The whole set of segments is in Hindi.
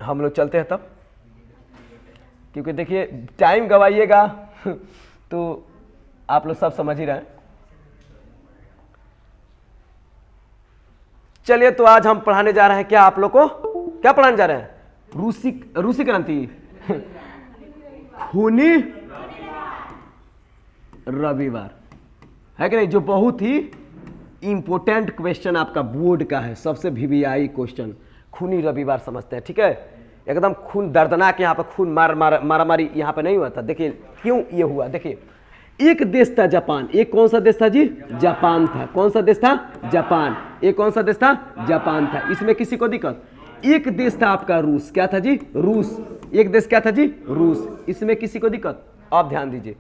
हम लोग चलते हैं तब, क्योंकि देखिए टाइम गवाइएगा तो आप लोग सब समझ ही रहे हैं। चलिए तो आज हम पढ़ाने जा रहे हैं क्या आप लोग को, क्या पढ़ाने जा रहे हैं? रूसी क्रांति खूनी रविवार, है कि नहीं, जो बहुत ही इंपॉर्टेंट क्वेश्चन आपका बोर्ड का है, सबसे वीवीआई क्वेश्चन। खूनी रविवार समझते हैं, ठीक है, एकदम खून दर्दनाक, यहाँ पर खून मारामारी यहाँ पर नहीं हुआ था। देखिए क्यों ये हुआ, देखिए एक देश था जापान, एक कौन सा देश था जी? जापान था। कौन सा देश था? जापान। एक कौन सा देश था? जापान था। इसमें किसी को दिक्कत? एक देश था आपका रूस, क्या था जी? रूस। एक देश क्या था जी? रूस। इसमें किसी को दिक्कत? आप ध्यान दीजिए,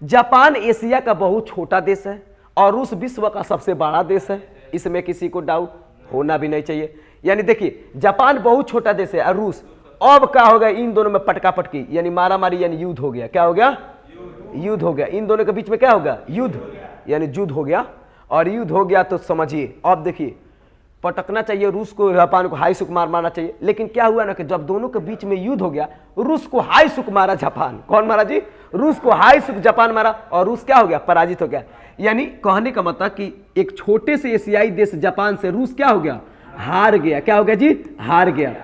जापान एशिया का बहुत छोटा देश है और रूस विश्व का सबसे बड़ा देश है, इसमें किसी को डाउट होना भी नहीं चाहिए। यानी देखिए जापान बहुत छोटा देश है और रूस, अब क्या हो गया इन दोनों में पटका पटकी, यानी मारा मारी, यानी युद्ध हो गया। क्या हो गया? युद्ध हो गया। इन दोनों के बीच में क्या होगा? युद्ध, यानी युद्ध हो गया। और युद्ध हो गया तो समझिए, अब देखिए पटकना चाहिए रूस को, जापान को हाई सुक मारना चाहिए, लेकिन क्या हुआ ना कि जब दोनों के बीच में युद्ध हो गया, रूस को हाई सुक मारा जापान। कौन मारा जी? रूस को हाई सुक जापान मारा, और रूस क्या हो गया? पराजित हो गया। यानी कहने का मतलब कि एक छोटे से एशियाई देश जापान से रूस क्या हो गया? हार गया। क्या हो गया जी? हार गया।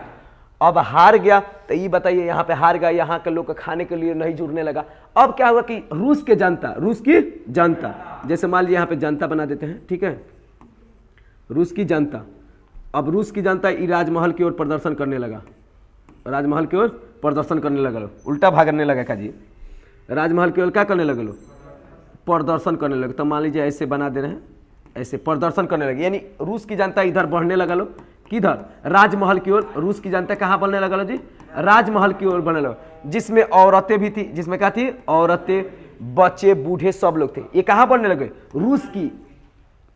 अब हार गया तो ये बताइए, यहाँ पे हार गया, यहाँ के लोग खाने के लिए नहीं जुड़ने लगा। अब क्या हुआ कि रूस की जनता, जैसे मान लीजिए यहाँ पे जनता बना देते हैं, ठीक है, रूस की जनता। अब रूस की जनता राजमहल की ओर प्रदर्शन करने लगा, राजमहल की ओर प्रदर्शन करने लगा, उल्टा भागने लगा। का जी राजमहल की ओर क्या करने लगे? लो प्रदर्शन करने लगे। तो मान लीजिए ऐसे बना दे रहे हैं, ऐसे प्रदर्शन करने लगे, यानी रूस की जनता इधर बढ़ने लगा। लो किधर? राजमहल की ओर। रूस की जनता कहाँ बढ़ने लगा? लो जी राजमहल की ओर बढ़ने लगा, जिसमें औरतें भी थी। जिसमें क्या थी? औरतें, बच्चे, बूढ़े सब लोग थे। ये कहाँ बढ़ने लगे? रूस की,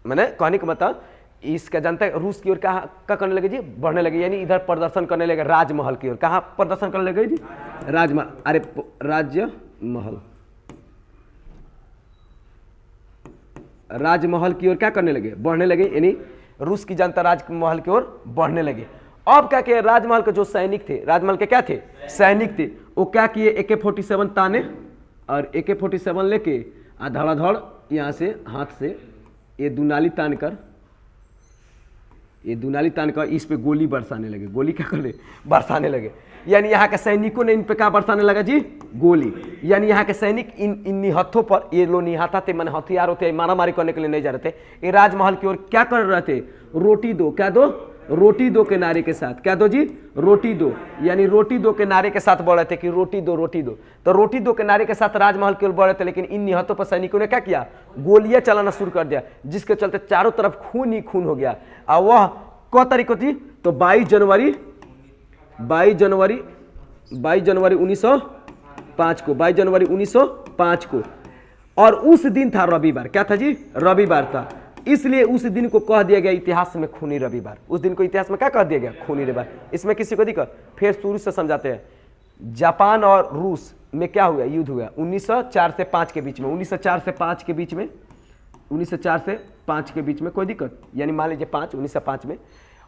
मैंने कहने का मतलब इसका जनता रूस की ओर कहाँ क्या करने लगे जी? बढ़ने लगे, यानी इधर प्रदर्शन करने लगे राजमहल की ओर। कहाँ प्रदर्शन करने लगे जी? राजमहल, अरे राजमहल, राजमहल की ओर क्या करने लगे? बढ़ने लगे, यानी रूस की जनता राजमहल की ओर बढ़ने लगे। अब क्या किया? राजमहल के जो सैनिक थे, राजमहल के क्या थे? सैनिक थे, वो क्या किए? AK-47 ताने और AK-47 लेके धड़ाधड़ यहाँ से हाथ से ये दुनाली तान कर इस पे गोली बरसाने लगे। गोली क्या कर ले? बरसाने लगे। यानी यहाँ के सैनिकों ने इन पे क्या बरसाने लगा जी? गोली। यानी यहाँ के सैनिक इन निहत्थों पर, ये लोग निहत्था थे, मैंने हथियार होते मारा मारी करने के लिए नहीं जा रहे थे, ये राजमहल की ओर क्या कर रहे थे? रोटी दो। क्या दो? रोटी दो के नारे के साथ। क्या दो जी? रोटी दो। यानी रोटी दो के नारे के साथ बढ़ रहे थे कि रोटी दो, रोटी दो। तो रोटी दो के नारे के साथ राजमहल की ओर बढ़ रहे थे, लेकिन इन निहत्थों पर सैनिकों ने क्या किया? गोलियां चलाना शुरू कर दिया, जिसके चलते चारों तरफ खून ही खून हो गया। और वह कौ तारीख को थी? तो 22 जनवरी 1905 को, 22 जनवरी 1905 को। और उस दिन था रविवार। क्या था जी? रविवार था, इसलिए उस दिन को कह दिया गया इतिहास में खूनी रविवार। उस दिन को इतिहास में क्या कह दिया गया? खूनी रविवार। इसमें किसी को दिक्कत? फिर शुरू से समझाते हैं। जापान और रूस में क्या हुआ? युद्ध हुआ 1904 से 5 के बीच में। 1904 से 5 के बीच में, 1904 से 5 के बीच में कोई दिक्कत? यानी मान लीजिए 1905 में।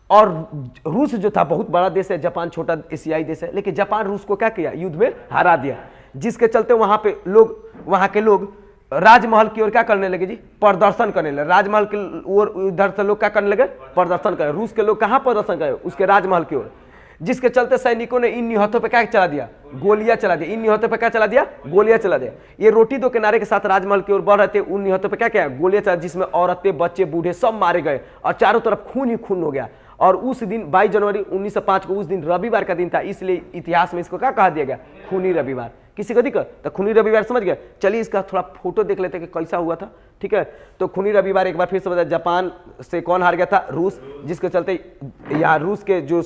और रूस जो था बहुत बड़ा देश है, जापान छोटा एशियाई देश है, लेकिन जापान रूस को क्या किया? युद्ध में हरा दिया, जिसके चलते वहां पे लोग, वहां के लोग राजमहल की ओर क्या करने लगे जी? प्रदर्शन करने लगे। राजमहल की ओर इधर से लोग क्या करने लगे? प्रदर्शन करे। रूस के लोग कहाँ प्रदर्शन करे? उसके राजमहल की ओर, जिसके चलते सैनिकों ने इन निहत्थों पे क्या चला दिया? गोलियां चला दिया। इन निहत्थों पे क्या चला दिया? गोलियां चला दिया। ये रोटी दो किनारे के साथ राजमहल की ओर बढ़ रहे थे, उन निहत्थों पे क्या किया? गोलियां चला, जिसमें औरतें, बच्चे, बूढ़े सब मारे गए और चारों तरफ खून ही खून हो गया। और उस दिन 22 जनवरी 1905 को, उस दिन रविवार का दिन था, इसलिए इतिहास में इसको क्या कहा दिया गया? खूनी रविवार। किसी को दिक्कत? तो खूनी रविवार समझ गया। चलिए इसका थोड़ा फोटो देख लेते हैं कि कैसा हुआ था, ठीक है। तो खूनी रविवार एक बार फिर से बताया, जापान से कौन हार गया था? रूस, जिसके चलते यहाँ रूस के जो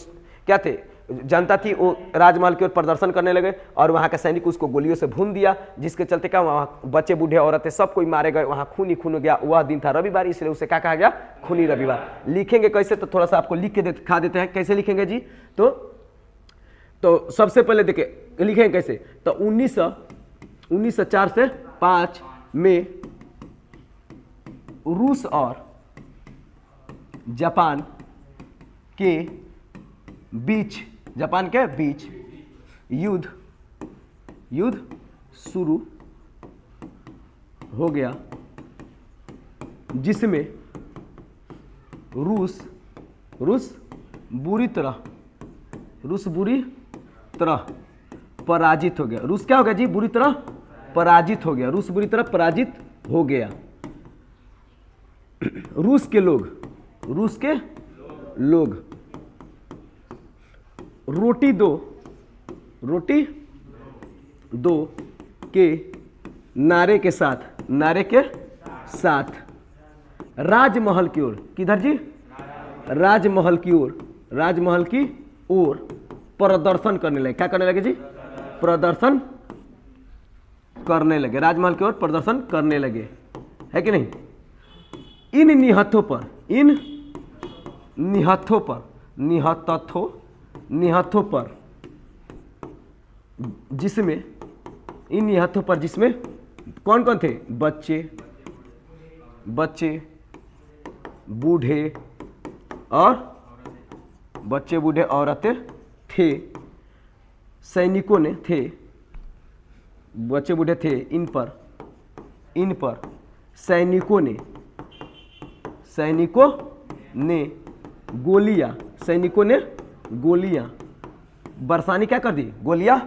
क्या थे जनता थी वो राजमहल की ओर प्रदर्शन करने लगे और वहाँ के सैनिक उसको गोलियों से भून दिया, जिसके चलते क्या वहाँ बच्चे, बूढ़े, औरतें सब कोई मारे गए, वहाँ खून ही खून हो गया। वह दिन था रविवार, इसलिए उसे क्या कहा गया? खूनी रविवार। लिखेंगे कैसे? तो थोड़ा सा आपको लिख के दिखा देते हैं कैसे लिखेंगे जी। तो सबसे पहले देखिए लिखेंगे कैसे। तो 1904 से 5 में रूस और जापान के बीच जापान के बीच युद्ध शुरू हो गया, जिसमें रूस बुरी तरह पराजित हो गया। रूस क्या हो गया जी? बुरी तरह पराजित हो गया। रूस बुरी तरह पराजित हो गया। रूस के लोग रोटी दो के नारे के साथ राजमहल की ओर, किधर जी? राजमहल की ओर प्रदर्शन करने लगे। क्या करने लगे जी? प्रदर्शन करने लगे। राजमहल की ओर प्रदर्शन करने लगे, है कि नहीं? इन निहत्थों पर जिसमें कौन कौन थे? बच्चे बूढ़े औरतें थे। सैनिकों ने बच्चे बूढ़े थे। इन पर सैनिकों ने गोलियां बरसानी क्या कर दी? गोलियां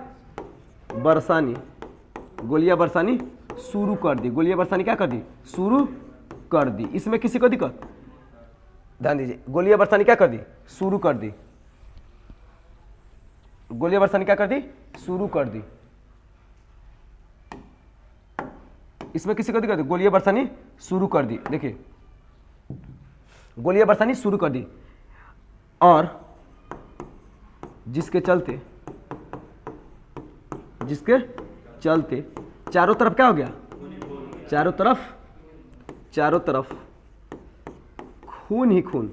बरसानी शुरू कर दी। गोलियां बरसानी क्या कर दी? शुरू कर दी। इसमें किसी को दिक्कत? ध्यान दीजिए, गोलियां बरसानी क्या कर दी? शुरू कर दी। गोलियां बरसानी क्या कर दी? शुरू कर दी। इसमें किसी को दिक्कत? गोलियां बरसानी शुरू कर दी। देखिए, गोलियां बरसानी शुरू कर दी, और जिसके चलते चारों तरफ क्या हो गया? चारों तरफ खून ही खून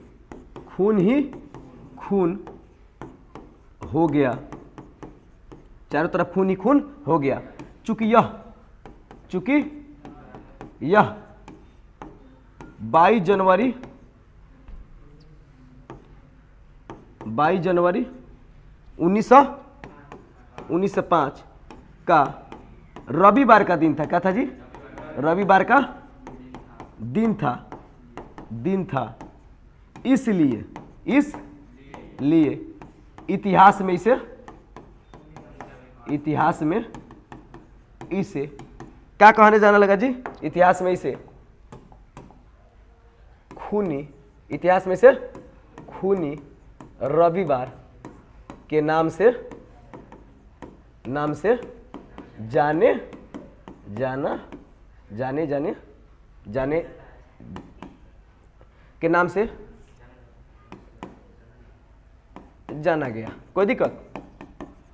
हो गया। चारों तरफ खून ही खून हो गया। चूंकि यह 22 जनवरी 1905 का रविवार का दिन था। क्या था जी? रविवार का दिन था। इसलिए इतिहास में इसे क्या कहने जाना लगा जी? इतिहास में इसे खूनी रविवार के नाम से जाने के नाम से जाना गया। कोई दिक्कत?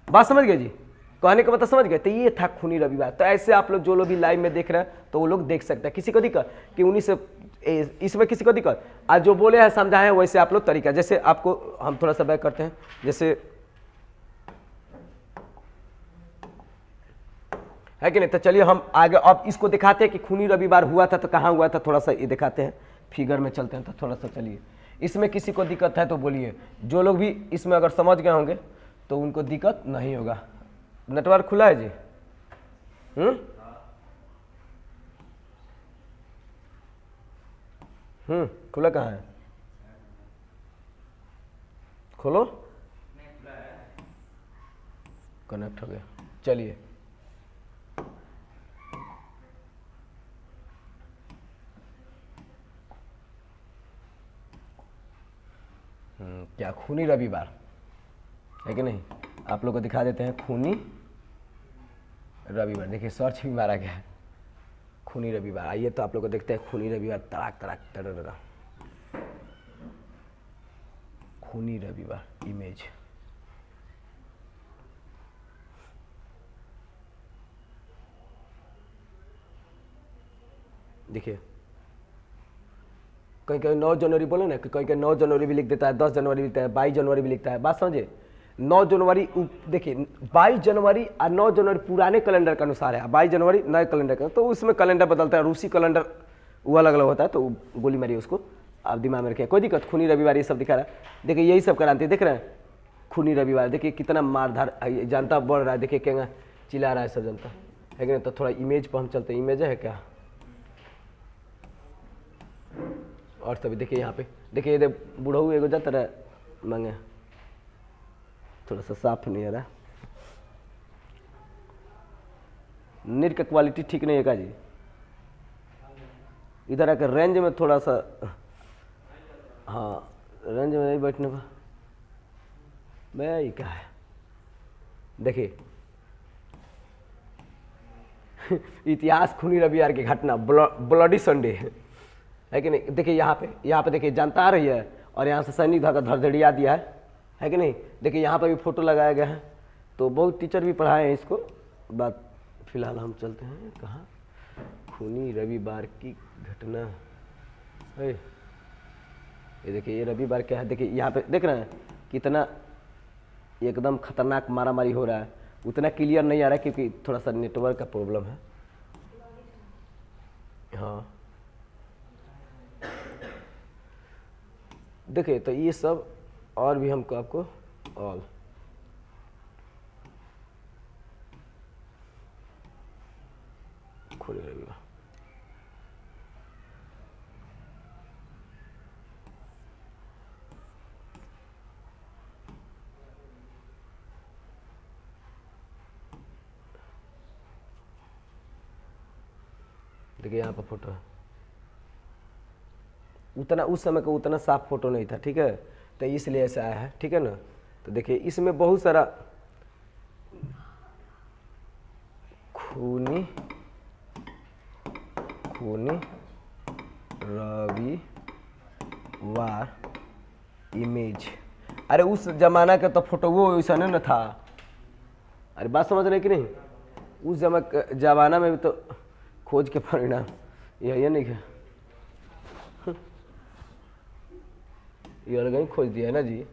बात समझ गए जी? कहने का मतलब समझ गए? तो ये था खूनी रविवार। तो ऐसे आप लोग जो लोग भी लाइव में देख रहे हैं तो वो लोग देख सकते हैं। किसी को दिक्कत कि इसमें किसी को दिक्कत? आज जो बोले हैं समझाए हैं वैसे आप लोग तरीका, जैसे आपको हम थोड़ा सा बैक करते हैं, जैसे है कि नहीं? तो चलिए हम आगे अब इसको दिखाते हैं कि खूनी रविवार हुआ था तो कहाँ हुआ था, थोड़ा सा ये दिखाते हैं। फिगर में चलते हैं तो थोड़ा सा चलिए। इसमें किसी को दिक्कत है तो बोलिए। जो लोग भी इसमें अगर समझ गए होंगे तो उनको दिक्कत नहीं होगा। नेटवर्क खुला है जी? खुला कहाँ है? खोलो। कनेक्ट हो गया। चलिए, क्या खूनी रविवार है कि नहीं? आप लोग को दिखा देते हैं खूनी रविवार। देखिए सर्च भी मारा गया है खूनी रविवार। आइए तो आप लोग को देखते हैं खूनी रविवार। तड़ाक खूनी रविवार इमेज। देखिए कहीं 9 जनवरी बोले ना, कि कहीं 9 जनवरी भी लिख देता है, 10 जनवरी भी लिखता है, 22 जनवरी भी लिखता है। बात समझे? 9 जनवरी देखिए 22 जनवरी और 9 जनवरी पुराने कैलेंडर के अनुसार है, 22 जनवरी नए कैलेंडर का, तो उसमें कैलेंडर बदलता है। रूसी कैलेंडर वो अलग अलग होता है, तो गोली मारिए उसको, आप दिमाग में रखिए। कोई दिक्कत? खूनी रविवार ये सब दिखा रहा है। देखिए यही सब क्रांति देख रहे हैं, खूनी रविवार, देखिए कितना मारधार, जनता बढ़ रहा है, देखिए क्या चिल्ला रहा है सब जनता, है कि नहीं। तो थोड़ा इमेज पर हम चलते हैं, इमेज है क्या, और सभी देखिए यहाँ पे देखिए ये बूढ़ऊ एगो जाता रहा मांगे, थोड़ा सा साफ नहीं आ रहा, नेट का क्वालिटी ठीक नहीं है का जी, इधर आकर रेंज में थोड़ा सा, हाँ रेंज में नहीं बैठने पर भाई क्या है, देखिए इतिहास खूनी रविवार की घटना, ब्लडी संडे है कि नहीं। देखिए यहाँ पे देखिए जनता आ रही है और यहाँ से सैनिक धागा धड़धड़िया दिया है कि नहीं। देखिए यहाँ पे भी फोटो लगाया गया है, तो बहुत टीचर भी पढ़ाए हैं इसको। बात फिलहाल हम चलते हैं कहाँ, खूनी रविवार की घटना है। ये देखिए ये रविवार क्या है, देखिए यहाँ पे देख रहे हैं कितना एकदम खतरनाक मारामारी हो रहा है, उतना क्लियर नहीं आ रहा है क्योंकि थोड़ा सा नेटवर्क का प्रॉब्लम है। हाँ देखिए तो ये सब और भी हमको आपको ऑल खोले रहेगा। देखिए यहाँ पर फोटो है, उतना उस समय का उतना साफ फोटो नहीं था, ठीक है, तो इसलिए ऐसा आया है, ठीक है ना। तो देखिए इसमें बहुत सारा खूनी रविवार इमेज, अरे उस जमाना का तो फोटो वो वैसा नहीं ना था, अरे बात समझ रहे कि नहीं, उस जमाना में भी तो खोज के परिणाम यही नहीं क्या, ये अलग ही खोज दिया है ना जी।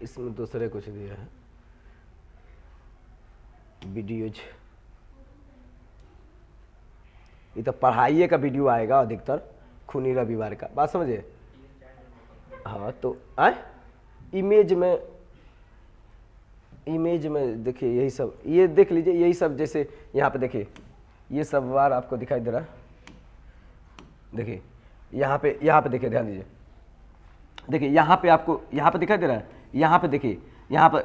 इसमें दूसरे कुछ दिया है वीडियोज, ये तो पढ़ाई का वीडियो आएगा अधिकतर खूनी रविवार का, बात समझे। हाँ तो इमेज में देखिए यही सब, ये देख लीजिए यही सब, जैसे यहाँ पे देखिए ये सब वार आपको दिखाई दे रहा है, देखिए यहाँ पे देखिए ध्यान दीजिए, देखिए यहाँ पे आपको यहाँ पे दिखाई दे रहा है, यहाँ पे देखिए यहाँ पर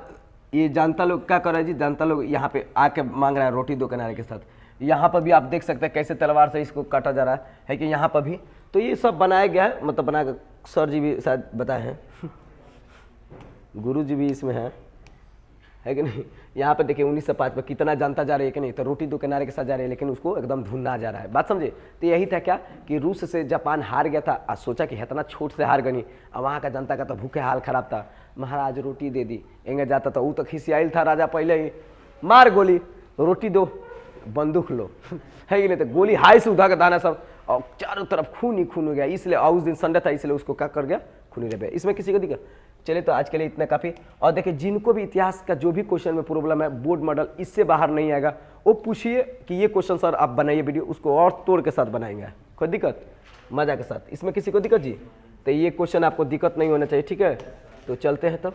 ये जनता लोग क्या कर रहा है जी, जनता लोग यहाँ पे आके मांग रहा है रोटी दो किनारे के साथ। यहाँ पर भी आप देख सकते हैं कैसे तलवार से इसको काटा जा रहा है कि यहाँ पर भी, तो ये सब बनाया गया है, मतलब बना कर सर जी भी शायद बताए हैं, गुरु जी भी इसमें है कि नहीं। यहाँ पे देखिए 1905 में कितना जनता जा रही है कि नहीं, तो रोटी दो किनारे के साथ जा रही है, लेकिन उसको एकदम ढूंढना जा रहा है, बात समझे। तो यही था क्या कि रूस से जापान हार गया था और सोचा कि इतना छोट से हार गनी, और वहाँ का जनता का तो भूखे हाल खराब था, महाराज रोटी दे दी, एंगे जाता तो वो तो खिसियाइल था राजा, पहले ही मार गोली, रोटी दो बंदूक लो है कि नहीं। तो गोली हाई से उठा के दाना सब, और चारों तरफ खून ही खून हो गया, इसलिए उस दिन संडे था इसलिए उसको क्या कर गया, खूनी रह गया। इसमें किसी को दिक्कत, चलिए तो आज के लिए इतना काफ़ी। और देखिए जिनको भी इतिहास का जो भी क्वेश्चन में प्रॉब्लम है, बोर्ड मॉडल इससे बाहर नहीं आएगा, वो पूछिए कि ये क्वेश्चन सर आप बनाइए वीडियो, उसको और तोड़ के साथ बनाएंगे, कोई दिक्कत मजा के साथ, इसमें किसी को दिक्कत जी। तो ये क्वेश्चन आपको दिक्कत नहीं होना चाहिए, ठीक है। तो चलते हैं तब।